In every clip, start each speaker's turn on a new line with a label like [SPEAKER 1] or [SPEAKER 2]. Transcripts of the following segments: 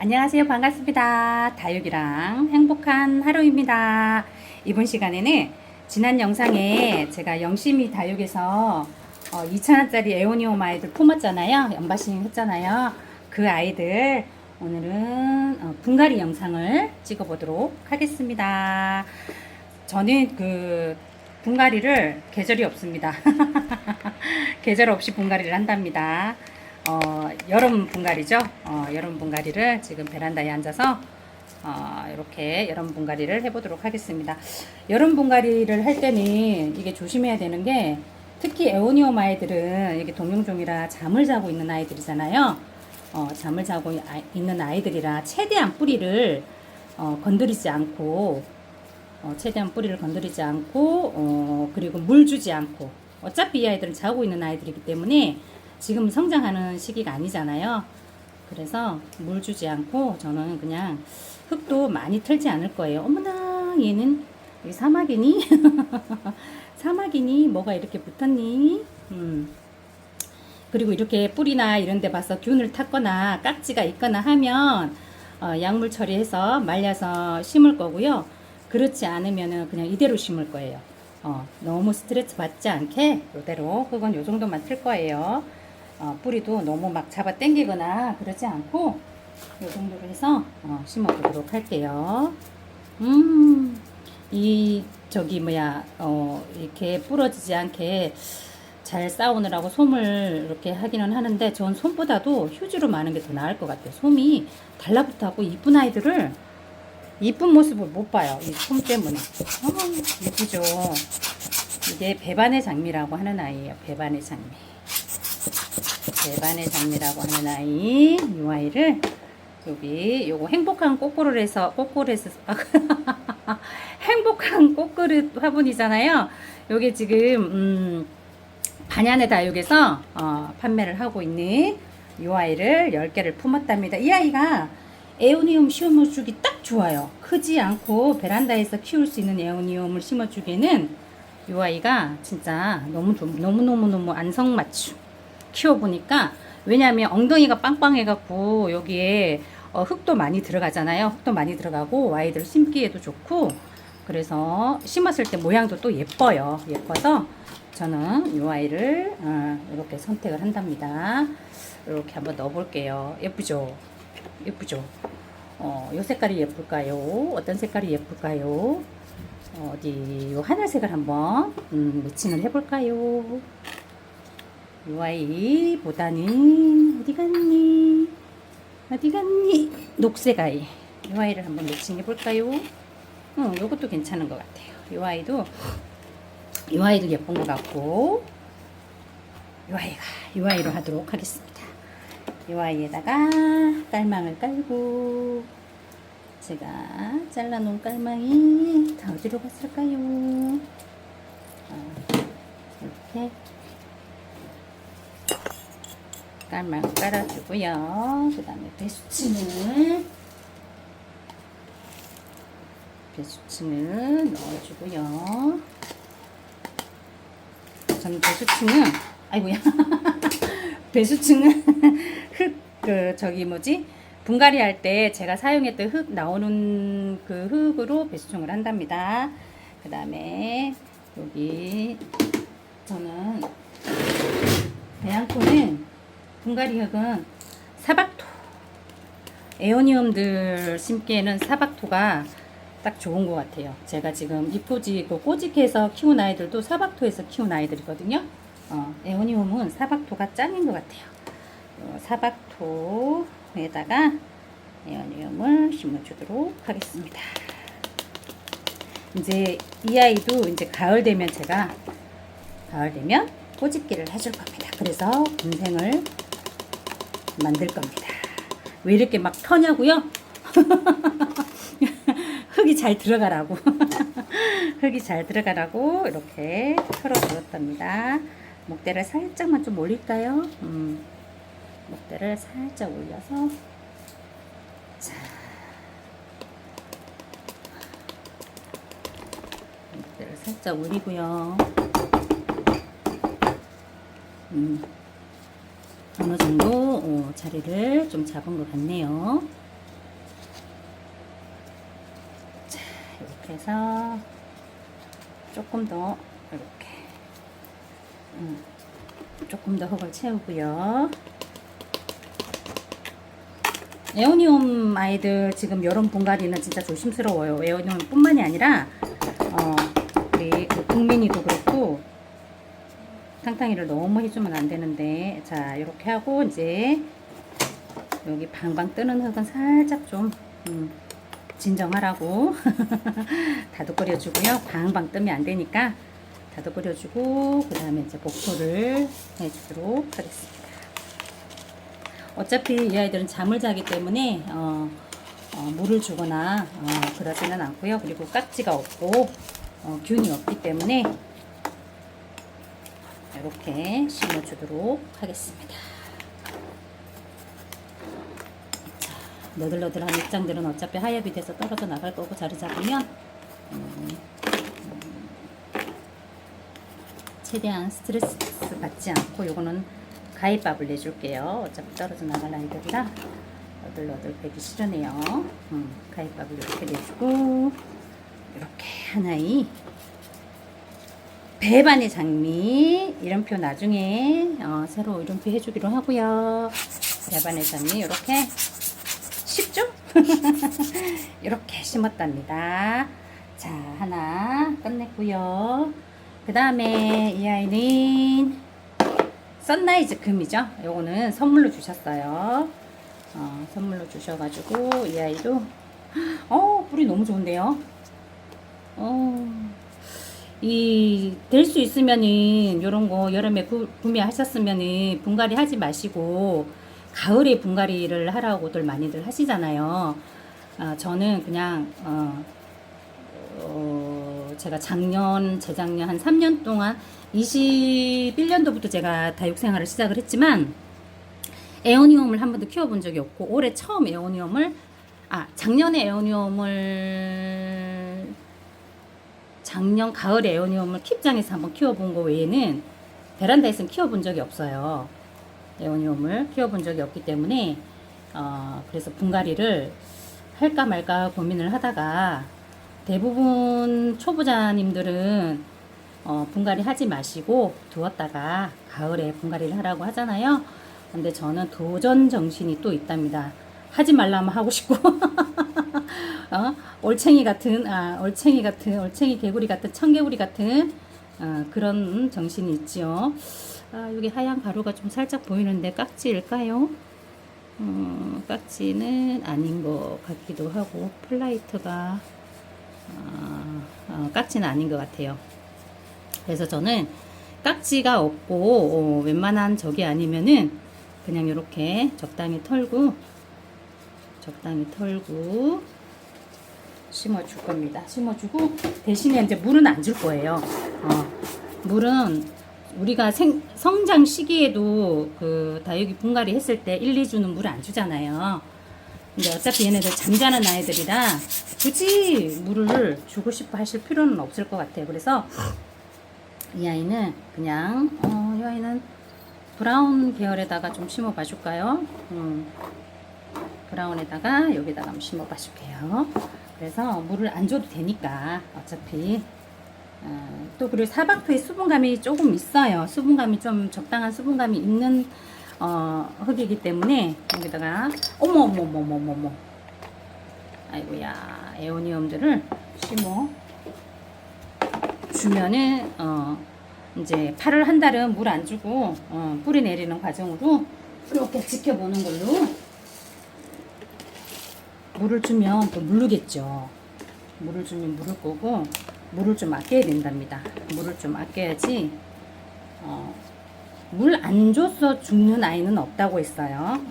[SPEAKER 1] 안녕하세요. 반갑습니다. 다육이랑 행복한 하루입니다. 이번 시간에는 지난 영상에 제가 영심이 다육에서 2,000원짜리 에오니움 아이들 품었잖아요. 연바싱 했잖아요. 그 아이들 오늘은 분갈이 영상을 찍어 보도록 하겠습니다. 저는 그 분갈이를 계절이 없습니다. 계절 없이 분갈이를 한답니다. 여름 분갈이죠. 여름 분갈이를 지금 베란다에 앉아서 이렇게 여름 분갈이를 해보도록 하겠습니다. 여름 분갈이를 할 때는 이게 조심해야 되는 게, 특히 에오니움 아이들은 이게 동용종이라 잠을 자고 있는 아이들이잖아요. 잠을 자고 있는 아이들이라 최대한 뿌리를 건드리지 않고, 그리고 물 주지 않고, 어차피 이 아이들은 자고 있는 아이들이기 때문에 지금 성장하는 시기가 아니잖아요. 그래서 물 주지 않고 저는 그냥 흙도 많이 털지 않을 거예요. 어머나, 얘는 사막이니? 사막이니? 뭐가 이렇게 붙었니? 그리고 이렇게 뿌리나 이런 데 봐서 균을 탔거나 깍지가 있거나 하면 약물 처리해서 말려서 심을 거고요. 그렇지 않으면은 그냥 이대로 심을 거예요. 너무 스트레스 받지 않게 이대로 흙은 요 정도만 틀 거예요. 뿌리도 너무 막 잡아 당기거나 그러지 않고 이 정도로 해서 심어 보도록 할게요. 이렇게 부러지지 않게 잘 싸우느라고 솜을 이렇게 하기는 하는데, 전 솜보다도 휴지로 마는 게 더 나을 것 같아요. 솜이 달라붙어갖고 이쁜 아이들을, 이쁜 모습을 못 봐요. 이 솜 때문에. 예쁘죠? 이게 배반의 장미라고 하는 아이예요. 배반의 장미. 배반의 장미라고 하는 아이. 이 아이를 요거 행복한 꽃그릇에서 행복한 꽃그릇 화분이잖아요. 요게 지금 반얀의 다육에서 판매를 하고 있는 이 아이를 10개를 품었답니다. 이 아이가 에오니움 심어주기 딱 좋아요. 크지 않고 베란다에서 키울 수 있는 에오니움을 심어주기에는 이 아이가 진짜 너무너무 안성맞춤. 키워보니까, 왜냐하면 엉덩이가 빵빵해갖고 여기에 흙도 많이 들어가잖아요. 흙도 많이 들어가고 아이들 심기에도 좋고, 그래서 심었을 때 모양도 또 예뻐요. 예뻐서 저는 이 아이를 이렇게 선택을 한답니다. 이렇게 한번 넣어볼게요. 예쁘죠? 예쁘죠? 요 색깔이 예쁠까요? 어떤 색깔이 예쁠까요? 요 하늘색을 한번 매칭을 해볼까요? 이 아이보다는 어디 갔니? 녹색 아이. 이 아이를 한번 매칭해 볼까요? 요것도 괜찮은 것 같아요. 이 아이도 예쁜 것 같고, 이 아이로 하도록 하겠습니다. 이 아이에다가 깔망을 깔고, 제가 잘라놓은 깔망이 다 어디로 갔을까요? 이렇게 깔망 깔아주고요. 그 다음에 배수층을 넣어주고요. 저는 배수층은 분갈이 할 때 제가 사용했던 흙 나오는 그 흙으로 배수층을 한답니다. 그 다음에 여기 저는 배양토는, 분갈이 흙은 사박토, 에오니움들 심기에는 사박토가 딱 좋은 것 같아요. 제가 지금 이포지 꼬집해서 키운 아이들도 사박토에서 키운 아이들이거든요. 에오니움은 사박토가 짱인 것 같아요. 사박토에다가 에오니움을 심어주도록 하겠습니다. 이제 이 아이도 이제 가을 되면 꼬집기를 해줄 겁니다. 그래서 분생을 만들 겁니다. 왜 이렇게 막 터냐고요? 흙이 잘 들어가라고. 흙이 잘 들어가라고 이렇게 털어주었답니다. 목대를 살짝만 좀 올릴까요? 목대를 살짝 올려서, 자, 목대를 살짝 올리고요. 어느 정도 자리를 좀 잡은 것 같네요. 이렇게 해서 조금 더 이렇게 조금 더 흙을 채우고요. 에오니움 아이들 지금 여름 분갈이는 진짜 조심스러워요. 에오니움 뿐만이 아니라 우리 그 국민이도 그렇고 탕탕이를 너무 해주면 안 되는데, 자 이렇게 하고 이제 여기 방방 뜨는 흙은 살짝 좀 진정하라고 다독거려주고요. 방방 뜨면 안 되니까 다독거려주고, 그 다음에 이제 복토를 해주도록 하겠습니다. 어차피 이 아이들은 잠을 자기 때문에 물을 주거나 그러지는 않고요. 그리고 깍지가 없고 균이 없기 때문에 이렇게 심어주도록 하겠습니다. 자, 너들너들한 입장들은 어차피 하엽이 돼서 떨어져 나갈 거고, 자리 잡으면 최대한 스트레스 받지 않고, 요거는 가위밥을 내줄게요. 어차피 떨어져 나갈 아이들이라 너들너들 배기 싫으네요. 가위밥을 이렇게 내주고, 이렇게 하나의 배반의 장미 이름표 나중에 새로 이름표 해주기로 하고요. 배반의 장미 이렇게 쉽죠? 이렇게 심었답니다. 자, 하나 끝냈고요. 그 다음에 이 아이는 선라이즈 금이죠. 요거는 선물로 주셨어요. 선물로 주셔가지고 이 아이도 뿌리 너무 좋은데요. 될 수 있으면은 요런 거 여름에 구매하셨으면은 분갈이 하지 마시고 가을에 분갈이를 하라고들 많이들 하시잖아요. 저는 그냥 제가 재작년 한 3년 동안 21년도부터 제가 다육생활을 시작을 했지만 에오니움을 한 번도 키워본 적이 없고, 올해 처음 에오니움을 작년에 에오니움을 작년 가을에 에오니움을 킵장에서 한번 키워본 거 외에는 베란다에서는 키워본 적이 없어요. 에오니움을 키워본 적이 없기 때문에 그래서 분갈이를 할까 말까 고민을 하다가, 대부분 초보자님들은 분갈이 하지 마시고 두었다가 가을에 분갈이를 하라고 하잖아요. 근데 저는 도전 정신이 또 있답니다. 하지 말라면 하고 싶고 올챙이 개구리 같은 청개구리 같은 그런 정신이 있지요. 여기 하얀 가루가 좀 살짝 보이는데 깍지일까요? 깍지는 아닌 것 같기도 하고, 플라이트가 깍지는 아닌 것 같아요. 그래서 저는 깍지가 없고 웬만한 저게 아니면은 그냥 이렇게 적당히 털고 심어줄 겁니다. 심어주고 대신에 이제 물은 안 줄 거예요. 물은 우리가 성장 시기에도 그 다육이 분갈이 했을 때 1, 2주는 물 안 주잖아요. 근데 어차피 얘네들 잠자는 아이들이라 굳이 물을 주고 싶어 하실 필요는 없을 것 같아요. 그래서 이 아이는 그냥 이 아이는 브라운 계열에다가 좀 심어 봐줄까요? 브라운에다가 여기다가 한번 심어 봐줄게요. 그래서 물을 안 줘도 되니까 어차피 또 그리고 사박토에 수분감이 조금 있어요. 수분감이 좀 적당한 수분감이 있는 흙이기 때문에 여기다가 어머 아이고야, 에오니움들을 심어 주면은 이제 8월 한 달은 물 안 주고 뿌리 내리는 과정으로 이렇게 지켜보는 걸로. 물을 주면 또 물르겠죠. 물을 주면 물을 거고, 물을 좀 아껴야 된답니다. 물을 좀 아껴야지. 물 안 줘서 죽는 아이는 없다고 했어요.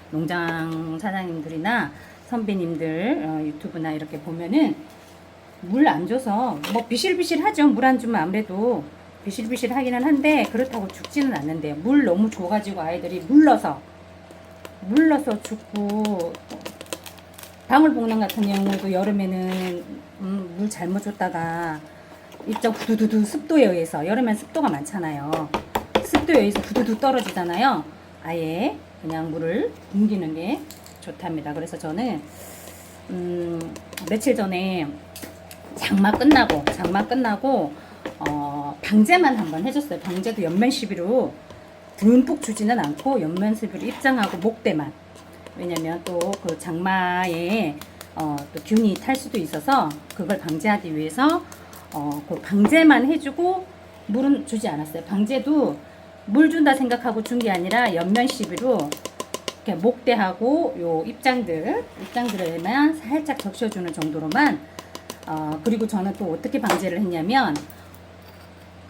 [SPEAKER 1] 농장 사장님들이나 선배님들 유튜브나 이렇게 보면은 물 안 줘서 뭐 비실비실 하죠. 물 안 주면 아무래도 비실비실 하기는 한데 그렇다고 죽지는 않는데요. 물 너무 줘가지고 아이들이 물러서 죽고, 방울복랑 같은 경우도 여름에는 물 잘못 줬다가 일정 후두두두 습도에 의해서, 여름엔 습도가 많잖아요. 습도에 의해서 후두두 떨어지잖아요. 아예 그냥 물을 옮기는 게 좋답니다. 그래서 저는 며칠 전에 장마 끝나고 방제만 한번 해줬어요. 방제도 옆면 시비로 듬뿍 주지는 않고 옆면 시비로 입장하고 목대만. 왜냐면 또 그 장마에 또 균이 탈 수도 있어서 그걸 방제하기 위해서 그 방제만 해주고 물은 주지 않았어요. 방제도 물 준다 생각하고 준 게 아니라 옆면 시비로 이렇게 목대하고 요 입장들에만 살짝 적셔주는 정도로만. 그리고 저는 또 어떻게 방제를 했냐면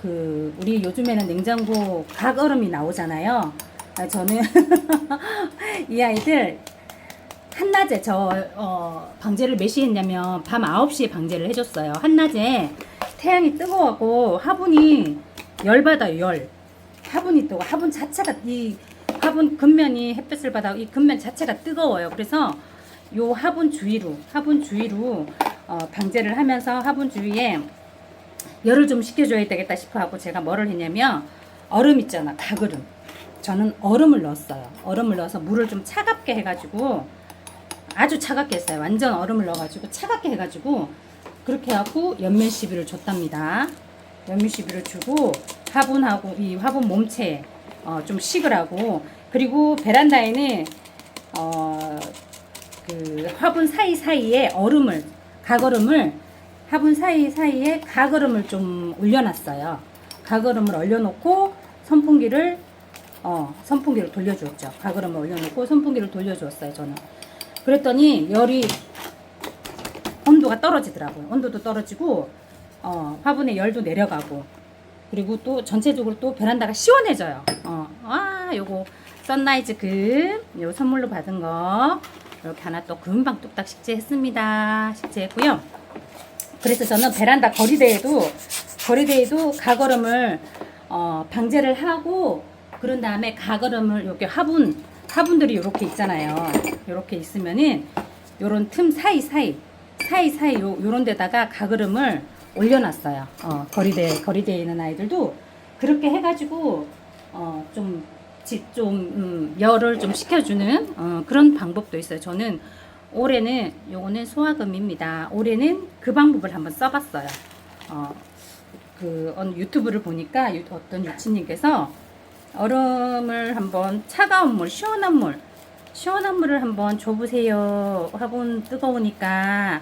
[SPEAKER 1] 우리 요즘에는 냉장고 각얼음이 나오잖아요. 저는 이 아이들 한낮에 방제를 몇 시에 했냐면 밤 9시에 방제를 해줬어요. 한낮에 태양이 뜨거워갖고 화분이 열받아요. 화분이 뜨거워. 화분 자체가 이 화분 겉면이 햇볕을 받아 이 겉면 자체가 뜨거워요. 그래서 요 화분 주위로 방제를 하면서 화분 주위에 열을 좀 식혀줘야 되겠다 싶어 하고 제가 뭐를 했냐면 얼음 있잖아, 가그름. 저는 얼음을 넣었어요. 얼음을 넣어서 물을 좀 차갑게 해가지고 아주 차갑게 했어요. 완전 얼음을 넣어가지고 차갑게 해가지고 그렇게 해갖고 옆면 시비를 줬답니다. 옆면 시비를 주고 화분하고 이 화분 몸체에 좀 식으라고. 그리고 베란다에는 그 화분 사이사이에 각얼음을 화분 사이사이에 각얼음을 좀 올려놨어요. 각얼음을 올려놓고 선풍기를 돌려주었죠. 각얼음을 올려놓고 선풍기를 돌려주었어요. 저는. 그랬더니 온도가 떨어지더라고요. 온도도 떨어지고 화분의 열도 내려가고, 그리고 또 전체적으로 또 베란다가 시원해져요. 요거 선라이즈 요 선물로 받은 거 이렇게 하나 또 금방 뚝딱 식재했습니다. 식재했고요. 그래서 저는 베란다 거리대에도 각얼음을 방제를 하고, 그런 다음에 각얼음을 이렇게 화분들이 이렇게 있잖아요. 이렇게 있으면은 요런 틈 사이사이 요런 데다가 각얼음을 올려놨어요. 거리대에 있는 아이들도 그렇게 해가지고 좀 열을 좀 식혀주는 그런 방법도 있어요. 저는 올해는 요거는 소화금입니다. 올해는 그 방법을 한번 써봤어요. 어느 유튜브를 보니까 어떤 유치님께서 얼음을 한번 차가운 물, 시원한 물을 한번 줘보세요. 화분 뜨거우니까.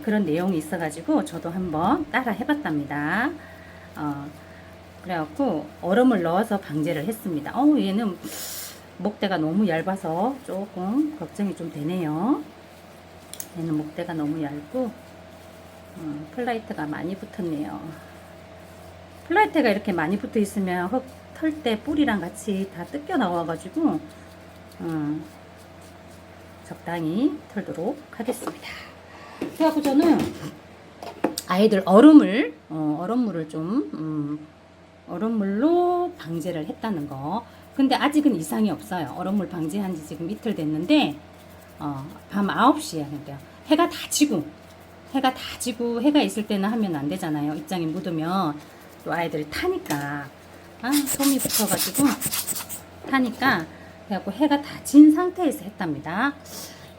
[SPEAKER 1] 그런 내용이 있어가지고 저도 한번 따라 해봤답니다. 그래갖고 얼음을 넣어서 방제를 했습니다. 얘는 목대가 너무 얇아서 조금 걱정이 좀 되네요. 얘는 목대가 너무 얇고 플라이트가 많이 붙었네요. 플라이트가 이렇게 많이 붙어 있으면 흙 털 때 뿌리랑 같이 다 뜯겨 나와가지고 적당히 털도록 하겠습니다. 그래갖고 저는 아이들 얼음물을 좀 얼음물로 방제를 했다는 거. 근데 아직은 이상이 없어요. 얼음물 방제한 지 지금 이틀 됐는데 밤 9시에 하는데요. 해가 다 지고 해가 있을 때는 하면 안 되잖아요. 입장에 묻으면 또 아이들이 타니까 솜이 붙어가지고 타니까, 그래갖고 해가 다 진 상태에서 했답니다.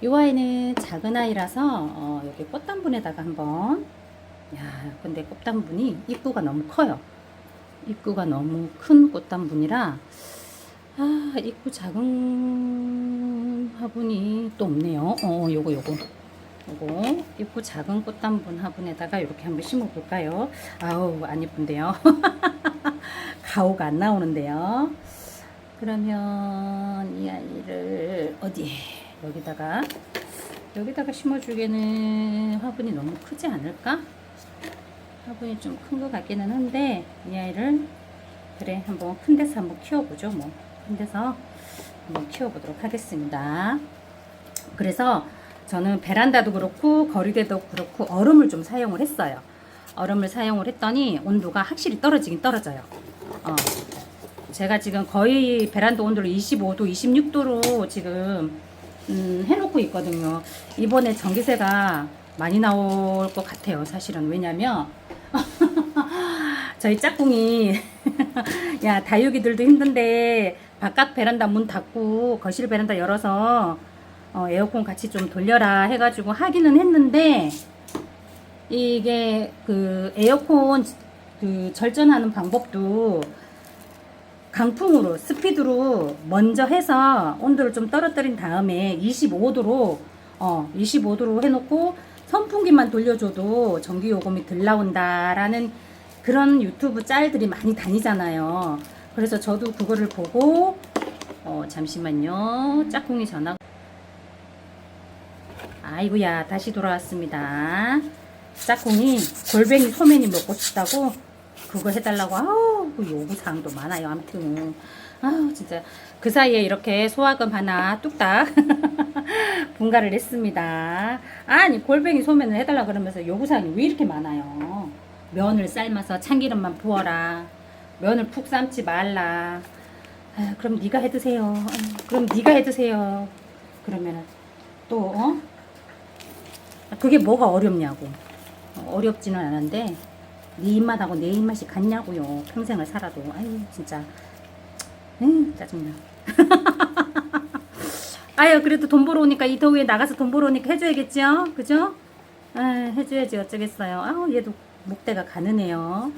[SPEAKER 1] 이 아이는 작은 아이라서 여기 꽃단분에다가 한번, 근데 꽃단분이 입구가 너무 커요. 입구가 너무 큰 꽃단분이라 입구 작은 화분이 또 없네요. 요거 입구 작은 꽃단분 화분에다가 이렇게 한번 심어 볼까요? 안 예쁜데요. 가오가 안 나오는데요. 그러면 이 아이를 여기다가 심어주기에는 화분이 너무 크지 않을까? 화분이 좀 큰 것 같기는 한데, 이 아이를 한번 큰 데서 한번 키워보죠. 큰 데서 한번 키워보도록 하겠습니다. 그래서 저는 베란다도 그렇고 거리대도 그렇고 얼음을 좀 사용을 했어요. 얼음을 사용을 했더니 온도가 확실히 떨어지긴 떨어져요. 제가 지금 거의 베란다 온도를 25도, 26도로 지금 해놓고 있거든요. 이번에 전기세가 많이 나올 것 같아요. 사실은. 왜냐면 저희 짝꿍이 다육이들도 힘든데 바깥 베란다 문 닫고 거실 베란다 열어서 에어컨 같이 좀 돌려라 해가지고 하기는 했는데 이게 그 에어컨 그 절전하는 방법도 강풍으로 스피드로 먼저 해서 온도를 좀 떨어뜨린 다음에 25도로 해놓고 선풍기만 돌려줘도 전기 요금이 덜 나온다라는 그런 유튜브 짤들이 많이 다니잖아요. 그래서 저도 그거를 보고 잠시만요. 짝꿍이 전화. 아이고야, 다시 돌아왔습니다. 짝꿍이 골뱅이 소면이 먹고 싶다고 그거 해달라고. 아우, 그 요구사항도 많아요. 아무튼 아우, 진짜 그 사이에 이렇게 소화금 하나 뚝딱 분갈을 했습니다. 아니, 골뱅이 소면을 해달라 그러면서 요구사항이 왜 이렇게 많아요? 면을 삶아서 참기름만 부어라, 면을 푹 삶지 말라. 아유, 그럼 네가 해드세요. 그럼 네가 해드세요. 그러면은 또 그게 뭐가 어렵냐고. 어렵지는 않은데 네 입맛하고 내 입맛이 같냐고요. 평생을 살아도. 아유, 진짜 짜증나. 아유, 그래도 돈 벌어 오니까, 이 더위에 나가서 돈 벌어 오니까 해줘야겠죠? 그죠? 아, 해줘야지 어쩌겠어요. 아우, 얘도 목대가 가느네요.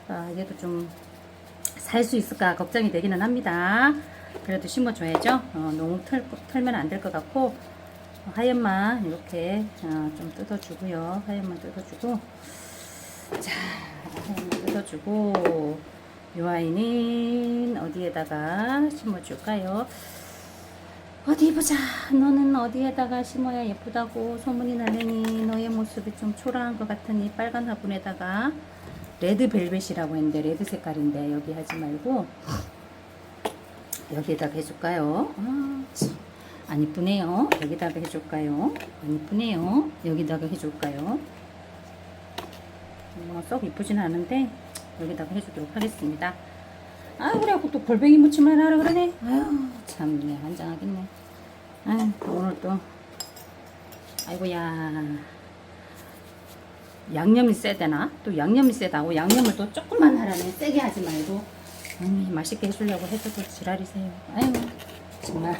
[SPEAKER 1] 아, 얘도 좀 살 수 있을까 걱정이 되기는 합니다. 그래도 심어줘야죠. 너무 털면 안 될 것 같고, 하얀만 이렇게 좀 뜯어주고요. 하얀만 뜯어주고, 자, 하얀만 뜯어주고, 요 아이는 어디에다가 심어줄까요? 어디 보자. 너는 어디에다가 심어야 예쁘다고 소문이 나느니 너의 모습이 좀 초라한 것 같으니 빨간 화분에다가 레드벨벳이라고 했는데 레드 색깔인데 여기 하지 말고 여기에다가 해줄까요? 안 이쁘네요. 여기다가 해줄까요? 안 이쁘네요. 여기다가 해줄까요? 썩 이쁘진 않은데 여기다가 해주도록 하겠습니다. 아, 그래갖고 또 골뱅이 무침을 하라 그러네. 아유, 참네, 환장하겠네. 아유, 오늘 또 아이고야, 양념이 세되나? 또 양념이 세다고 양념을 또 조금만 하라네. 세게 하지 말고. 맛있게 해주려고 해줘도 지랄이세요. 아유, 정말.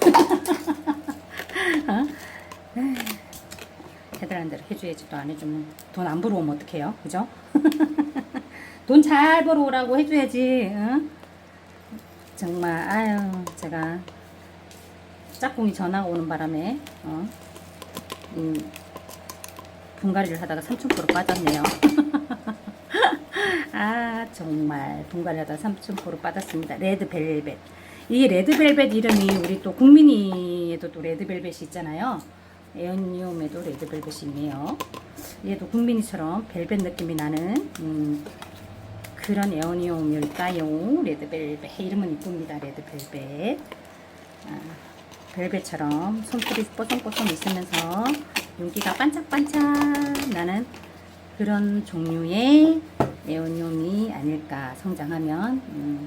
[SPEAKER 1] 해달라는 대로 해줘야지. 또 안 해주면 돈 안 벌어오면 어떡해요? 그죠? 돈 잘 벌어오라고 해줘야지. 응? 정말 아유, 제가 짝꿍이 전화가 오는 바람에 분갈이를 하다가 3000% 빠졌네요. 아, 정말 분갈이 하다가 3000% 빠졌습니다. 레드벨벳. 이 레드벨벳 이름이 우리 또 국민이에도 또 레드벨벳이 있잖아요. 에어니움에도 레드벨벳이 있네요. 얘도 국민이처럼 벨벳 느낌이 나는 그런 에어니움일까요? 레드벨벳. 이름은 이쁩니다. 레드벨벳. 벨벳처럼 손톱이 뽀송뽀송 있으면서 윤기가 반짝반짝 나는 그런 종류의 에어니움이 아닐까. 성장하면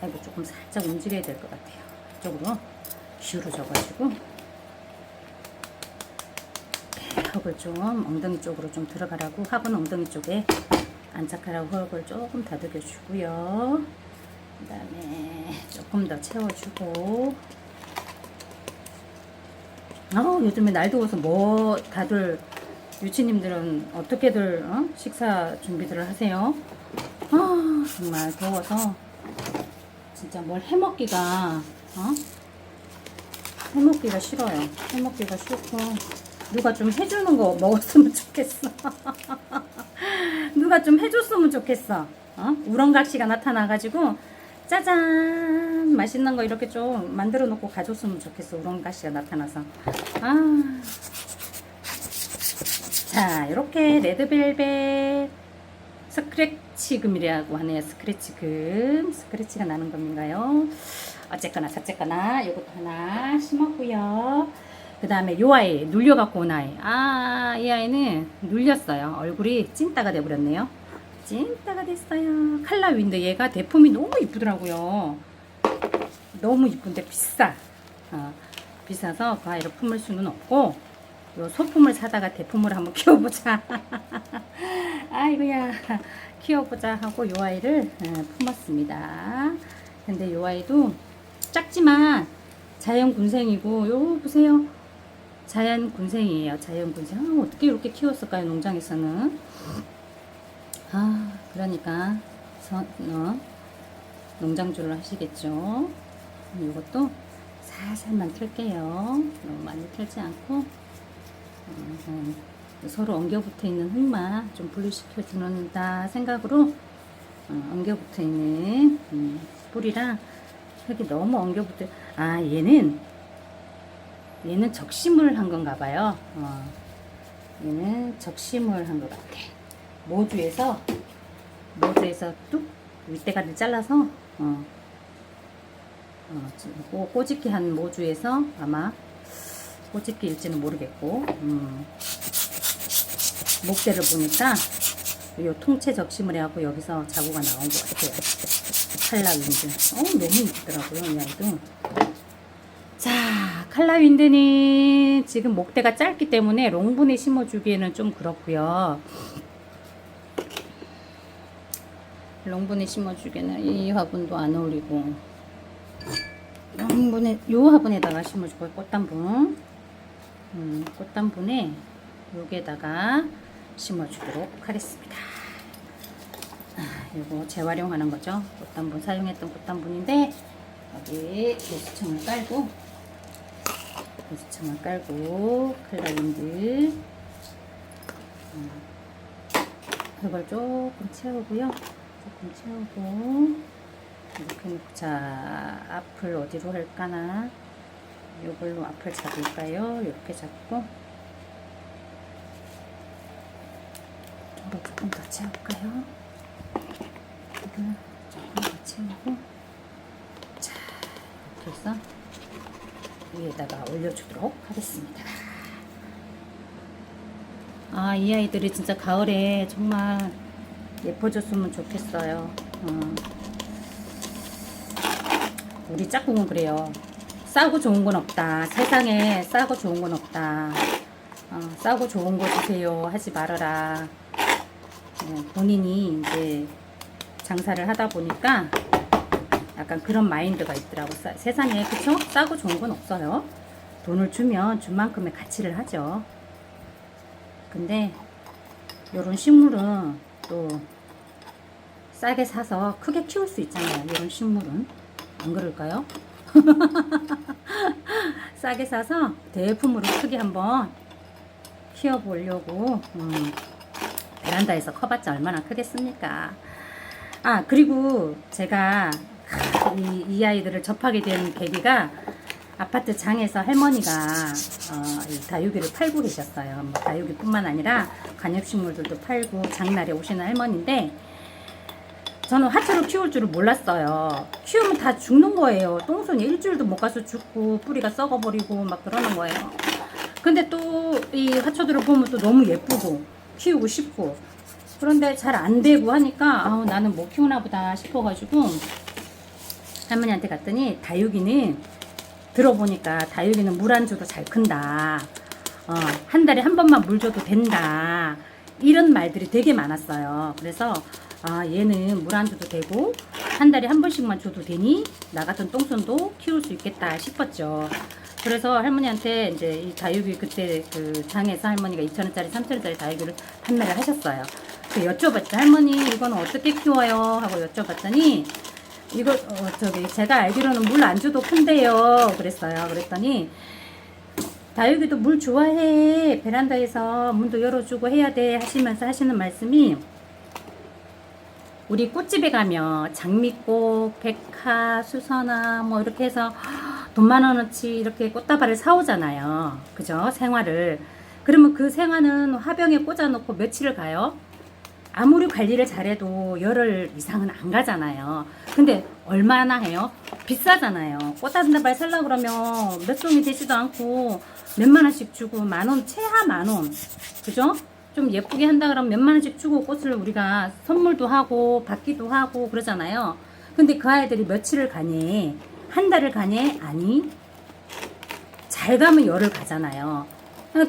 [SPEAKER 1] 아이고, 조금 살짝 움직여야 될 것 같아요. 이쪽으로 슈로 져가지고 흙을 좀 엉덩이 쪽으로 좀 들어가라고, 화분 엉덩이 쪽에 안착하라고 흙을 조금 다듬겨 주고요. 그 다음에 조금 더 채워주고. 요즘에 날 더워서 뭐 다들 유치님들은 어떻게들 식사 준비들을 하세요? 정말 더워서 진짜 뭘 해먹기가 해먹기가 싫어요. 해먹기가 싫고 누가 좀 해주는 거 먹었으면 좋겠어. 누가 좀 해줬으면 좋겠어. 우렁각시가 나타나가지고 짜잔 맛있는 거 이렇게 좀 만들어 놓고 가줬으면 좋겠어. 우렁각시가 나타나서. 자, 이렇게 레드벨벳 스크래치금이라고 하네요. 스크래치금. 스크래치가 나는 겁니까요? 어쨌거나 저쨌거나 이것도 하나 심었고요. 그 다음에 요 아이 눌려갖고 온 아이. 이 아이는 눌렸어요. 얼굴이 찐따가 돼버렸네요. 찐따가 됐어요. 칼라 윈드. 얘가 대품이 너무 이쁘더라고요. 너무 이쁜데 비싸. 비싸서 그 아이를 품을 수는 없고 요 소품을 사다가 대품으로 한번 키워보자. 아이고야, 키워보자 하고 요 아이를 품었습니다. 근데 요 아이도 작지만 자연 군생이고, 요 보세요. 자연 군생이에요. 자연 군생. 아, 어떻게 이렇게 키웠을까요? 농장에서는. 아, 그러니까 농장주를 하시겠죠. 이것도 살살만 틀게요. 너무 많이 틀지 않고 서로 엉겨붙어 있는 흙만 좀 분리시켜 주는다 생각으로 엉겨붙어 있는 뿌리랑 흙이 너무 엉겨붙어. 아, 얘는 적심을 한 건가 봐요. 얘는 적심을 한 것 같아. 모주에서 뚝 윗대가리를 잘라서 꼬집기 한 모주에서 아마 꼬집기일지는 모르겠고 목대를 보니까 요 통째 적심을 해갖고 여기서 자구가 나온 것 같아요. 칼라윈드. 너무 이쁘더라고요, 이 아이도. 자, 칼라윈드는 지금 목대가 짧기 때문에 롱분에 심어주기에는 좀 그렇고요. 롱분에 심어주기에는 이 화분도 안 어울리고 롱분에 요 화분에다가 심어주고 꽃단분 꽃단분에 여기에다가 심어주도록 하겠습니다. 요거 재활용하는 거죠. 꽃단분 사용했던 꽃단분인데 여기 배수청을 깔고 칼라윈드 이걸 조금 채우고요. 이렇게 놓고, 자, 앞을 어디로 할까나? 이걸로 앞을 잡을까요? 이렇게 잡고 이거 조금 더 채울까요? 이걸 조금 더 채우고, 자, 이렇게 해서 위에다가 올려주도록 하겠습니다. 아, 이 아이들이 진짜 가을에 정말 예뻐졌으면 좋겠어요. 우리 짝꿍은 그래요. 싸고 좋은 건 없다. 세상에 싸고 좋은 건 없다. 싸고 좋은 거 주세요 하지 말아라. 본인이 이제 장사를 하다 보니까 약간 그런 마인드가 있더라고. 세상에, 그쵸? 싸고 좋은 건 없어요. 돈을 주면 준 만큼의 가치를 하죠. 근데 요런 식물은 또 싸게 사서 크게 키울 수 있잖아요. 이런 식물은 안 그럴까요? 싸게 사서 대품으로 크게 한번 키워보려고 베란다에서 커봤자 얼마나 크겠습니까? 아, 그리고 제가 이 아이들을 접하게 된 계기가 아파트 장에서 할머니가 이 다육이를 팔고 계셨어요. 뭐 다육이뿐만 아니라 관엽식물들도 팔고 장날에 오시는 할머니인데 저는 화초로 키울 줄을 몰랐어요. 키우면 다 죽는 거예요. 똥손이 일주일도 못 가서 죽고 뿌리가 썩어버리고 막 그러는 거예요. 근데 또 이 화초들을 보면 또 너무 예쁘고 키우고 싶고 그런데 잘 안 되고 하니까 나는 못 키우나 보다 싶어가지고 할머니한테 갔더니 들어보니까 다육이는 물 안 줘도 잘 큰다. 한 달에 한 번만 물 줘도 된다. 이런 말들이 되게 많았어요. 그래서 얘는 물 안 줘도 되고 한 달에 한 번씩만 줘도 되니 나 같은 똥손도 키울 수 있겠다 싶었죠. 그래서 할머니한테 이제 이 다육이 그때 그 장에서 할머니가 2,000원짜리 3,000원짜리 다육이를 판매를 하셨어요. 여쭤봤죠. 할머니 이거는 어떻게 키워요? 하고 여쭤봤더니 이거 제가 알기로는 물 안 줘도 큰대요. 그랬어요. 그랬더니 다육이도 물 좋아해. 베란다에서 문도 열어주고 해야 돼 하시면서 하시는 말씀이 우리 꽃집에 가면 장미꽃, 백화, 수선화 뭐 이렇게 해서 돈 10,000원어치 이렇게 꽃다발을 사오잖아요. 그죠? 생화를. 그러면 그 생화는 화병에 꽂아놓고 며칠을 가요? 아무리 관리를 잘해도 열흘 이상은 안 가잖아요. 근데 얼마나 해요? 비싸잖아요. 꽃 한 다발 살려고 그러면 몇 송이 되지도 않고 몇만 원씩 주고 최하 10,000원. 그죠? 좀 예쁘게 한다 그러면 몇만 원씩 주고 꽃을 우리가 선물도 하고 받기도 하고 그러잖아요. 근데 그 아이들이 며칠을 가니? 한 달을 가니? 아니. 잘 가면 열흘 가잖아요.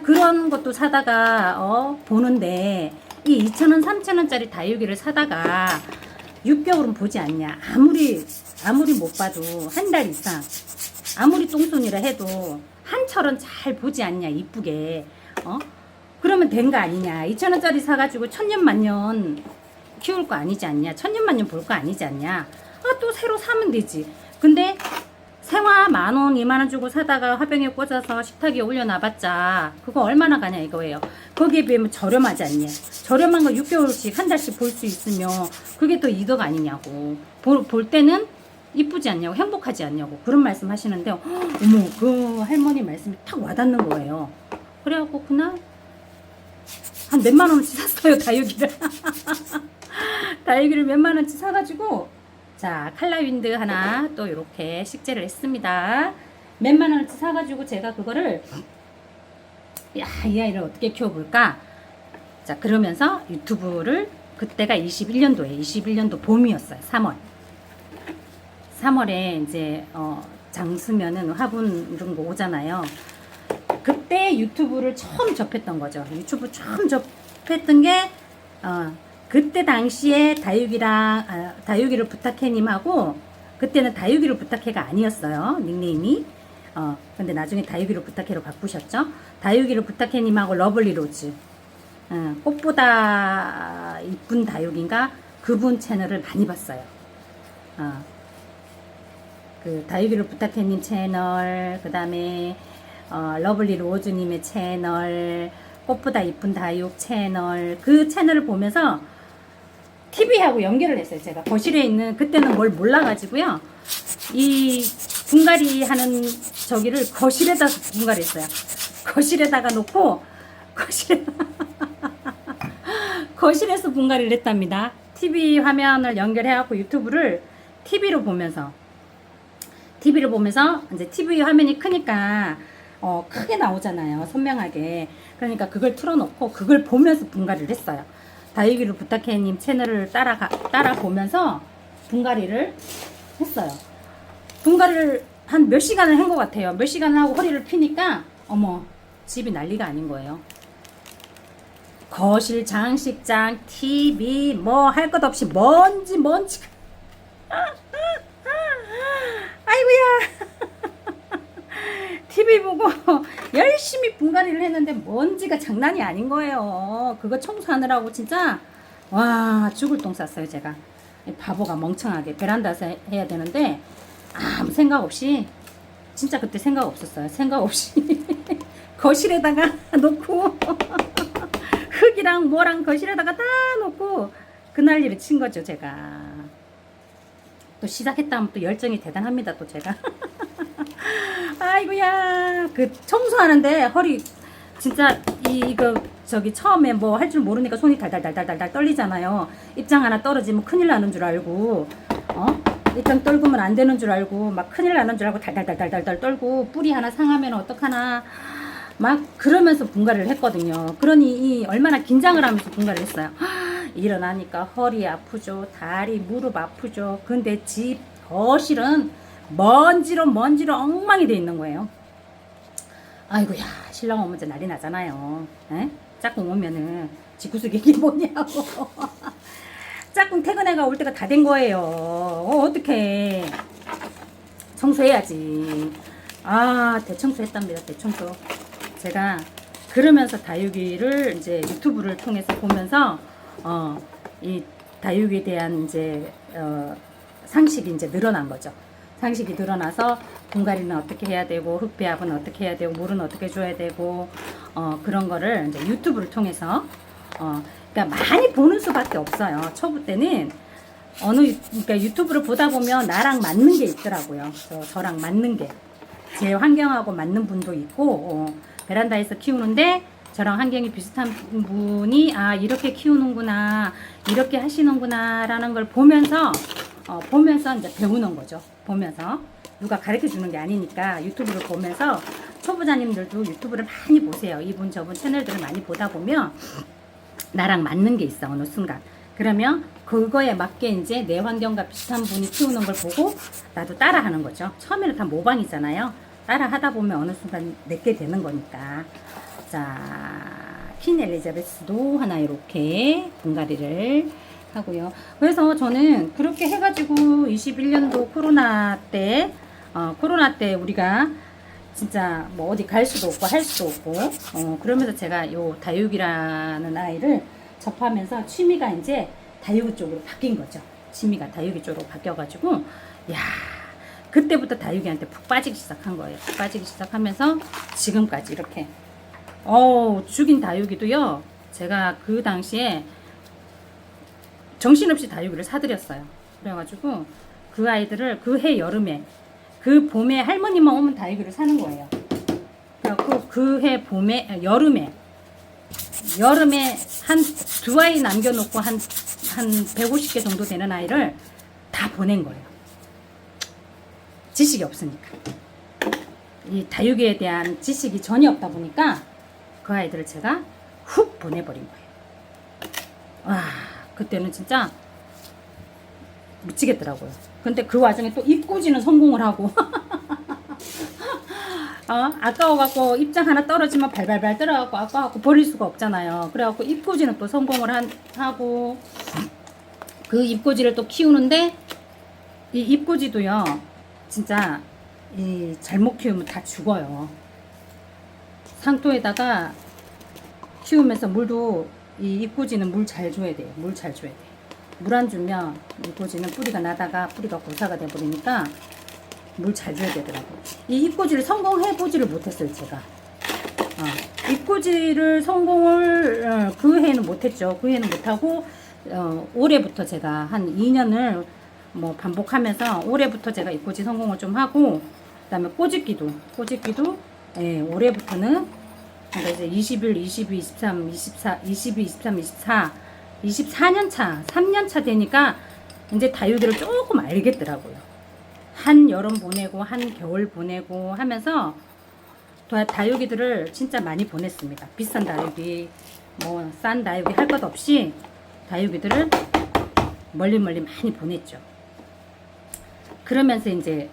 [SPEAKER 1] 그런 것도 사다가 보는데 이 2,000원, 3,000원짜리 다육이를 사다가 6개월은 보지 않냐. 아무리 못 봐도 한 달 이상 아무리 똥손이라 해도 한철은 잘 보지 않냐 이쁘게. 그러면 된 거 아니냐. 2,000원짜리 사가지고 천년만년 키울 거 아니지 않냐. 천년만년 볼 거 아니지 않냐. 또 새로 사면 되지. 근데 생화 10,000원 20,000원 주고 사다가 화병에 꽂아서 식탁에 올려놔봤자 그거 얼마나 가냐 이거예요. 거기에 비하면 저렴하지 않냐. 저렴한 거 6개월씩 한 달씩 볼 수 있으면 그게 더 이득 아니냐고. 볼 때는 이쁘지 않냐고, 행복하지 않냐고 그런 말씀 하시는데, 어머, 그 할머니 말씀이 탁 와닿는 거예요. 그래갖고 그날 한 몇만 원어치 샀어요. 다육이를. 다육이를 몇만 원어치 사가지고, 자, 칼라윈드 하나 또 이렇게 식재를 했습니다. 몇만 원어치 사가지고 제가 그거를, 야, 이 아이를 어떻게 키워볼까? 자, 그러면서 유튜브를, 그때가 21년도에 21년도 봄이었어요. 3월에 이제 장 쓰면은 화분 이런 거 오잖아요. 그때 유튜브를 처음 접했던 거죠. 유튜브 처음 접했던 게 그때 당시에 다육이를 부탁해님하고, 그때는 다육이를 부탁해가 아니었어요. 닉네임이. 근데 나중에 다육이를 부탁해로 바꾸셨죠. 다육이를 부탁해님하고 러블리 로즈, 꽃보다 이쁜 다육인가 그분 채널을 많이 봤어요. 그 다육이를 부탁해님 채널, 그 다음에 러블리 로즈님의 채널, 꽃보다 이쁜 다육 채널, 그 채널을 보면서 TV하고 연결을 했어요. 제가 거실에 있는, 그때는 뭘 몰라가지고요, 이 분갈이 하는 저기를 거실에다가 분갈이 했어요. 거실에다가 놓고 거실에서 분갈이를 했답니다. TV 화면을 연결해갖고 유튜브를 TV로 보면서 이제 TV 화면이 크니까 크게 나오잖아요. 선명하게. 그러니까 그걸 틀어놓고 그걸 보면서 분갈이를 했어요. 다육이를 부탁해님 채널을 따라 보면서 분갈이를 했어요. 분갈이를 한 몇 시간을 한 것 같아요. 몇 시간을 하고 허리를 피니까 어머, 집이 난리가 아닌 거예요. 거실, 장식장, TV 뭐 할 것 없이 먼지 아이고야. TV 보고 열심히 분갈이를 했는데 먼지가 장난이 아닌 거예요. 그거 청소하느라고 진짜 와, 죽을 똥 쌌어요. 제가 바보가 멍청하게 베란다에서 해야 되는데 아무 생각 없이, 진짜 그때 생각 없었어요. 생각 없이 거실에다가 놓고 흙이랑 뭐랑 거실에다가 다 놓고 그 난리를 친 거죠. 제가 또 시작했다 하면 또 열정이 대단합니다. 또 제가 아이고야, 그 청소하는데 허리 진짜 이거 저기 처음에 뭐 할 줄 모르니까 손이 달달달달달 떨리잖아요. 입장 하나 떨어지면 큰일 나는 줄 알고, 입장 떨구면 안 되는 줄 알고 막 큰일 나는 줄 알고 달달달달달 떨고, 뿌리 하나 상하면 어떡하나 막 그러면서 분갈이를 했거든요. 그러니 얼마나 긴장을 하면서 분갈이를 했어요. 일어나니까 허리 아프죠. 다리, 무릎 아프죠. 근데 집 거실은 먼지로 엉망이 돼 있는 거예요. 아이고야, 신랑 오면 이제 난리 나잖아요. 에? 짝꿍 오면은 지구수객이 뭐냐고. 짝꿍 퇴근해가 올 때가 다 된 거예요. 어떡해. 청소해야지. 대청소 했답니다. 대청소. 제가 그러면서 다육이를 이제 유튜브를 통해서 보면서 이 다육이에 대한 이제 상식이 이제 늘어난 거죠. 상식이 늘어나서 분갈이는 어떻게 해야 되고, 흙배합은 어떻게 해야 되고, 물은 어떻게 줘야 되고, 그런 거를 이제 유튜브를 통해서 그러니까 많이 보는 수밖에 없어요. 초보 때는 그러니까 유튜브를 보다 보면 나랑 맞는 게 있더라고요. 저랑 맞는 게, 제 환경하고 맞는 분도 있고, 베란다에서 키우는데 저랑 환경이 비슷한 분이 이렇게 키우는구나, 이렇게 하시는구나 라는 걸 보면서 이제 배우는 거죠. 보면서, 누가 가르쳐 주는 게 아니니까 유튜브를 보면서, 초보자님들도 유튜브를 많이 보세요. 이분 저분 채널들을 많이 보다 보면 나랑 맞는 게 있어, 어느 순간. 그러면 그거에 맞게 이제 내 환경과 비슷한 분이 키우는 걸 보고 나도 따라 하는 거죠. 처음에는 다 모방이잖아요. 따라 하다 보면 어느 순간 내게 되는 거니까. 자, 퀸 엘리자베스도 하나 이렇게 분갈이를 하고요. 그래서 저는 그렇게 해가지고 21년도 코로나 때 우리가 진짜 뭐 어디 갈 수도 없고 할 수도 없고 그러면서 제가 요 다육이라는 아이를 접하면서 취미가 이제 다육이 쪽으로 바뀐 거죠. 취미가 다육이 쪽으로 바뀌어가지고 야 그때부터 다육이한테 푹 빠지기 시작한 거예요. 푹 빠지기 시작하면서 지금까지 이렇게 죽인 다육이도요. 제가 그 당시에 정신없이 다육이를 사드렸어요. 그래가지고 그 아이들을 그 해 여름에 그 봄에 할머니만 오면 다육이를 사는 거예요. 그래갖고 그 해 봄에 여름에 한 두 아이 남겨놓고 한 150개 정도 되는 아이를 다 보낸 거예요. 지식이 없으니까. 이 다육이에 대한 지식이 전혀 없다 보니까 그 아이들을 제가 훅 보내버린 거예요. 와, 그때는 진짜 미치겠더라고요. 근데 그 와중에 또 입꼬지는 성공을 하고 아까워갖고 입장 하나 떨어지면 발발발 떨어갖고 아까워갖고 버릴 수가 없잖아요. 그래갖고 입꼬지는 또 성공을 하고 그 입꼬지를 또 키우는데 이 입꼬지도요 진짜 이 잘못 키우면 다 죽어요. 상토에다가 키우면서 물도 이 입꼬지는 물 잘 줘야 돼요. 물 잘 줘야 돼요. 물 안 주면 입꼬지는 뿌리가 나다가 뿌리가 고사가 돼버리니까 물 잘 줘야 되더라고요. 이 입꼬지를 성공해보지를 못했어요, 제가. 입꼬지를 성공을 그 해는 못했죠. 그 해는 못하고 올해부터 제가 한 2년을 뭐 반복하면서 올해부터 제가 입꼬지 성공을 좀 하고 그다음에 꼬집기도 예, 올해부터는 그러니까 이제 21, 22, 23, 24, 22, 23, 24, 24년 차, 3년 차 되니까 이제 다육이를 조금 알겠더라고요. 한 여름 보내고 한 겨울 보내고 하면서 다육이들을 진짜 많이 보냈습니다. 비싼 다육이 뭐 싼 다육이 할 것 없이 다육이들을 멀리 많이 보냈죠. 그러면서 이제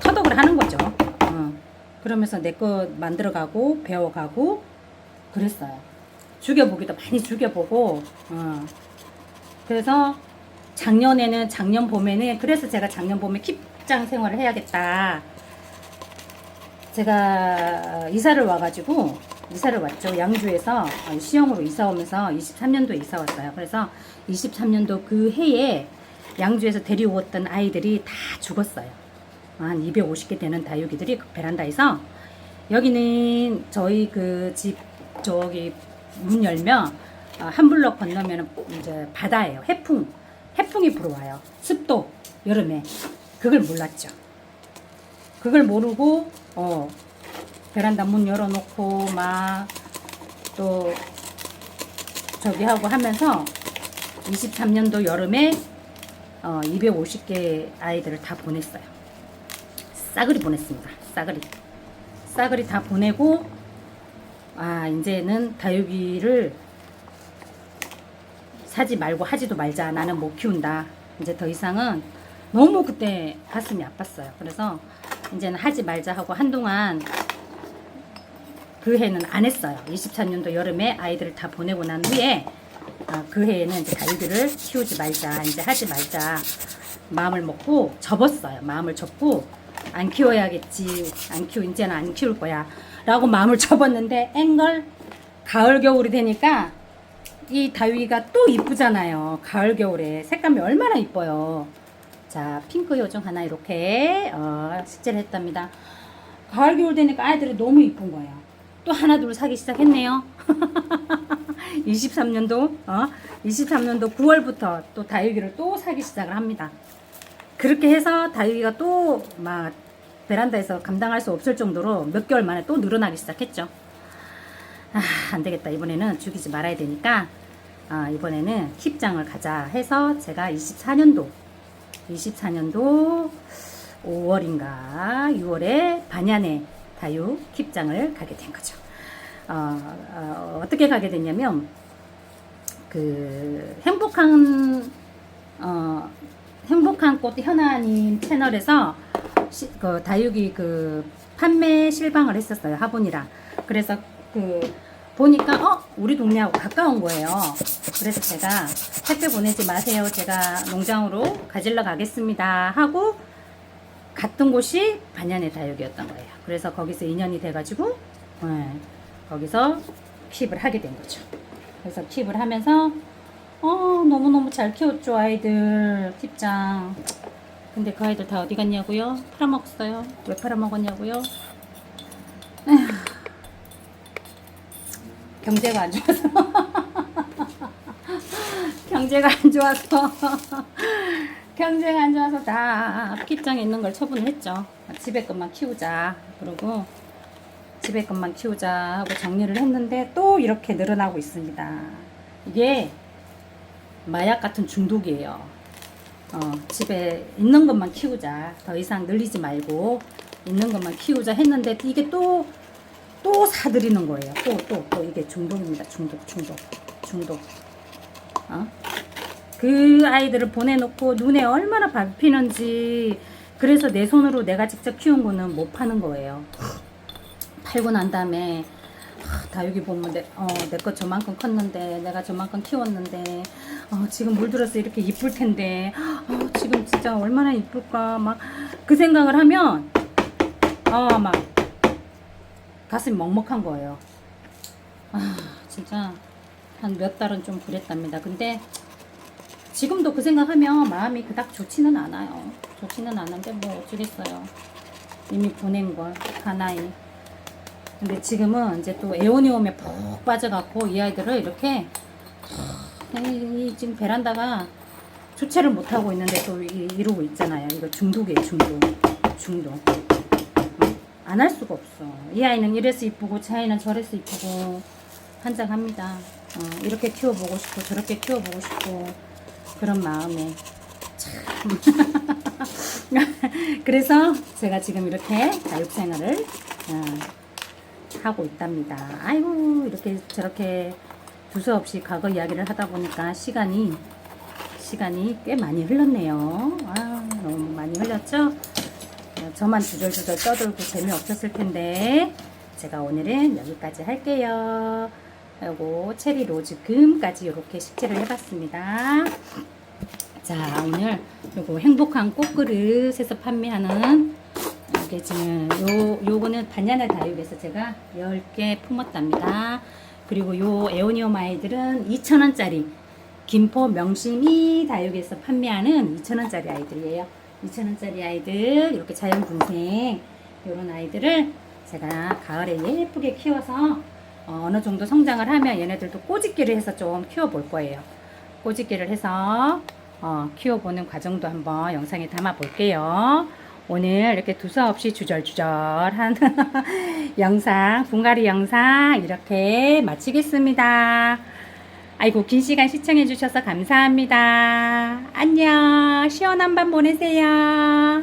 [SPEAKER 1] 터득을 하는 거죠. 그러면서 내 거 만들어가고 배워가고 그랬어요. 죽여보기도 많이 죽여보고 그래서 작년 봄에는 그래서 제가 작년 봄에 킵장 생활을 해야겠다. 제가 이사를 왔죠. 양주에서 시형으로 이사 오면서 23년도에 이사 왔어요. 그래서 23년도 그 해에 양주에서 데려왔던 아이들이 다 죽었어요. 한 250개 되는 다육이들이 그 베란다에서 여기는 저희 그 집 저기 문 열면 한 블럭 건너면 이제 바다예요. 해풍이 불어와요. 습도 여름에 그걸 몰랐죠. 그걸 모르고 베란다 문 열어놓고 막 또 저기 하고 하면서 23년도 여름에 250개 아이들을 다 보냈어요. 싸그리 보냈습니다. 싸그리 다 보내고 이제는 다육이를 사지 말고 하지도 말자. 나는 못 키운다. 이제 더 이상은 너무 그때 가슴이 아팠어요. 그래서 이제는 하지 말자 하고 한동안 그 해는 안 했어요. 24년도 여름에 아이들을 다 보내고 난 후에 그 해에는 이제 다육이를 키우지 말자. 이제 하지 말자. 마음을 먹고 접었어요. 마음을 접고 안 키워야겠지. 이제는 안 키울 거야. 라고 마음을 접었는데 앵걸 가을 겨울이 되니까 이 다육이가 또 이쁘잖아요. 가을 겨울에 색감이 얼마나 이뻐요. 자, 핑크 요정 하나 이렇게 식재를 했답니다. 가을 겨울 되니까 아이들이 너무 이쁜 거예요. 또 하나 둘 사기 시작했네요. 23년도 9월부터 또 다육이를 또 사기 시작을 합니다. 그렇게 해서 다육이가 또 막 베란다에서 감당할 수 없을 정도로 몇 개월 만에 또 늘어나기 시작했죠. 안 되겠다. 이번에는 죽이지 말아야 되니까 이번에는 킵장을 가자 해서 제가 24년도 5월인가 6월에 반야내 다육 킵장을 가게 된 거죠. 어떻게 가게 됐냐면 그 행복한 꽃 현아님 채널에서 그 다육이 그 판매 실방을 했었어요. 화분이랑. 그래서 그 보니까 우리 동네하고 가까운 거예요. 그래서 제가 택배 보내지 마세요. 제가 농장으로 가지러 가겠습니다 하고 갔던 곳이 반야내 다육이었던 거예요. 그래서 거기서 인연이 돼가지고 거기서 킵을 하게 된 거죠. 그래서 킵을 하면서 너무너무 잘 키웠죠, 아이들. 킵장. 근데 그 아이들 다 어디 갔냐고요? 팔아먹었어요. 왜 팔아먹었냐고요? 경제가 안 좋아서. 경제가 안 좋아서. 경제가 안 좋아서 다 킵장에 있는 걸 처분을 했죠. 집에 것만 키우자. 그러고 집에 것만 키우자 하고 정리를 했는데 또 이렇게 늘어나고 있습니다. 이게 마약 같은 중독이에요. 집에 있는 것만 키우자. 더 이상 늘리지 말고 있는 것만 키우자 했는데 이게 또 사들이는 거예요. 또 이게 중독입니다. 중독. 그 아이들을 보내놓고 눈에 얼마나 밟히는지. 그래서 내 손으로 내가 직접 키운 거는 못 파는 거예요. 팔고 난 다음에 다 여기 보면 내 거 저만큼 컸는데 내가 저만큼 키웠는데 지금 물들어서 이렇게 이쁠 텐데 지금 진짜 얼마나 이쁠까 막 그 생각을 하면 막 가슴이 먹먹한 거예요. 진짜 한 몇 달은 좀 그랬답니다. 근데 지금도 그 생각하면 마음이 그닥 좋지는 않아요. 좋지는 않은데 뭐 어쩌겠어요. 이미 보낸 걸 하나이. 근데 지금은 이제 또 에오니움에 푹 빠져갖고 이 아이들을 이렇게 지금 베란다가 주체를 못하고 있는데 또 이러고 있잖아요. 이거 중독이에요. 중독. 안 할 수가 없어. 이 아이는 이래서 이쁘고 저 아이는 저래서 이쁘고 환장합니다. 이렇게 키워보고 싶고 저렇게 키워보고 싶고 그런 마음에 참. 그래서 제가 지금 이렇게 다육생활을 하고 있답니다. 아이고 이렇게 저렇게 두서없이 과거 이야기를 하다 보니까 시간이 꽤 많이 흘렀네요. 너무 많이 흘렸죠? 저만 주절주절 떠들고 재미없었을 텐데 제가 오늘은 여기까지 할게요. 그리고 체리 로즈 금까지 이렇게 식재를 해봤습니다. 자, 오늘 요거 행복한 꽃그릇에서 판매하는 이게 지금 요거는 반야날 다육에서 제가 10개 품었답니다. 그리고 요 에오니움 아이들은 2,000원짜리 김포 명심이 다육에서 판매하는 2,000원짜리 아이들이에요. 2,000원짜리 아이들 이렇게 자연분생 요런 아이들을 제가 가을에 예쁘게 키워서 어느 정도 성장을 하면 얘네들도 꼬집기를 해서 좀 키워볼 거예요. 꼬집기를 해서 키워보는 과정도 한번 영상에 담아 볼게요. 오늘 이렇게 두서없이 주절주절한 영상, 분갈이 영상 이렇게 마치겠습니다. 아이고 긴 시간 시청해 주셔서 감사합니다. 안녕. 시원한 밤 보내세요.